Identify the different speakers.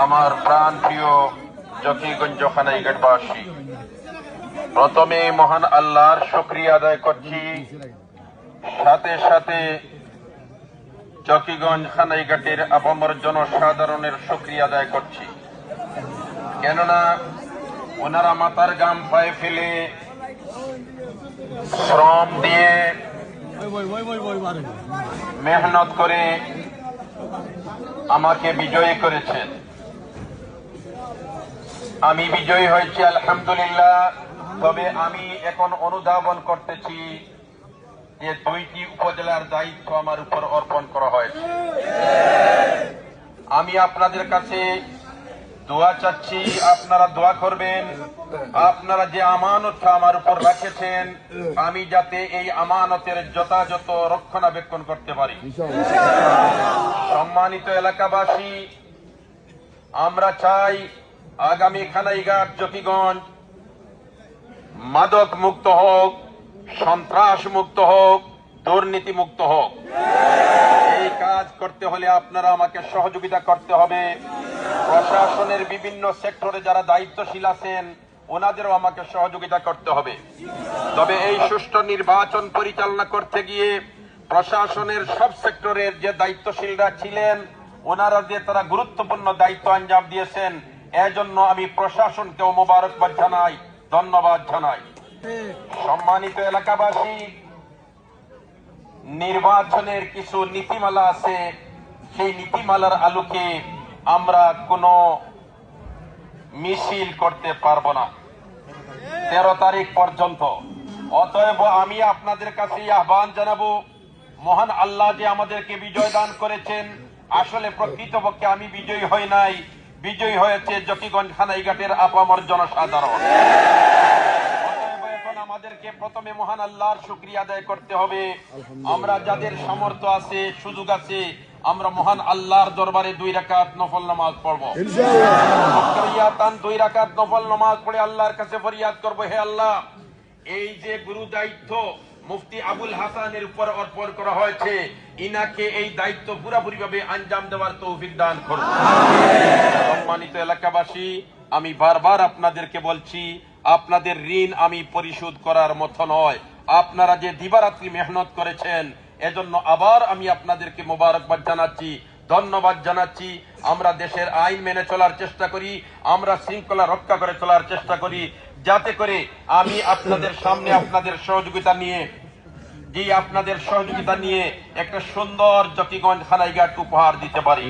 Speaker 1: আমার প্রাণ প্রিয় জকিগঞ্জ খানাইঘাটবাসী, প্রথমে মহান আল্লাহর শুকরিয়া আদায় করছি, সাথে সাথে জকিগঞ্জ খানাইঘাটের আপামর জনসাধারণের শুকরিয়া আদায় করছি। কেননা ওনারা মাথার ঘাম পায়ে ফেলে শ্রম দিয়ে মেহনত করে আমাকে বিজয়ী করেছেন। আমি বিজয়ী হয়েছি আলহামদুলিল্লাহ। তবে আমি এখন অনুধাবন করতেছি যে 2টি উপজেলার দায়িত্ব আমার উপর অর্পণ করা হয়েছে। আমি আপনাদের কাছে দোয়া চাচ্ছি, আপনারা দোয়া করবেন। আপনারা যে আমানতটা আমার উপর রাখেছেন, আমি যাতে এই আমানতের যথাযথ রক্ষণাবেক্ষণ করতে পারি। সম্মানিত এলাকাবাসী, আমরা চাই আগামী খানাইঘাট জকিগঞ্জ মাদক মুক্ত হোক, সন্ত্রাস মুক্ত হোক, দুর্নীতি মুক্ত হোক। এই কাজ করতে হলে আপনারা আমাকে সহযোগিতা করতে হবে। প্রশাসনের বিভিন্ন সেক্টরে যারা দায়িত্বশীল আছেন, ওনাদেরও আমাকে সহযোগিতা করতে হবে। তবে এই সুষ্ঠু নির্বাচন পরিচালনা করতে গিয়ে প্রশাসনের সব সেক্টরের যে দায়িত্বশীলরা ছিলেন, ওনারা যে তারা গুরুত্বপূর্ণ দায়িত্ব আঞ্জাম দিয়েছেন, এজন্য আমি প্রশাসনকেও মোবারকবাদ জানাই, ধন্যবাদ জানাই। সম্মানিত এলাকাবাসী, নির্বাচনের কিছু নীতিমালা আছে, সেই নীতিমালার আলোকে আমরা কোনো মিছিল করতে পারবো না 13 তারিখ পর্যন্ত। অতএব আমি আপনাদের কাছে আহ্বান জানাবো, মহান আল্লাহ যে আমাদেরকে বিজয় দান করেছেন, আসলে প্রকৃতপক্ষে আমি বিজয়ী হই নাই, বিজয়ী হয়েছে জকিগঞ্জ খানাইঘাটের আপামর জনসাধারণ। এখন আমাদেরকে প্রথমে মহান আল্লাহর শুকরিয়া আদায় করতে হবে। আমরা যাদের সামর্থ্য আছে, সুযোগ আছে, আমরা মহান আল্লাহর দরবারে 2 রাকাত নফল নামাজ পড়বো ইনশাআল্লাহ। 2 রাকাত নফল নামাজ পড়ে আল্লাহর কাছে ফরিয়াদ করবো, হে আল্লাহ, এই যে গুরু দায়িত্ব মুফতি আবুল হাসানের উপর অর্পণ করা হয়েছে, ইনাকে এই দায়িত্ব পুরোপুরি ভাবে আঞ্জাম দেওয়ার তৌফিক দান করুন। সম্মানিত এলাকাবাসী, আমি বারবার আপনাদেরকে বলছি, আপনাদের ঋণ আমি পরিশোধ করার মতো নয়। আপনারা যে দিবারাত্রি মেহনত করেছেন, এজন্য আবার আমি আপনাদেরকে মোবারকবাদ জানাচ্ছি, ধন্যবাদ জানাচ্ছি। আমরা দেশের আইন মেনে চলার চেষ্টা করি, আমরা শৃঙ্খলা রক্ষা করে চলার চেষ্টা করি, যাতে করে আমি আপনাদের সামনে আপনাদের সহযোগিতা নিয়ে একটা সুন্দর জকিগঞ্জ খানাইঘাট উপহার দিতে পারি।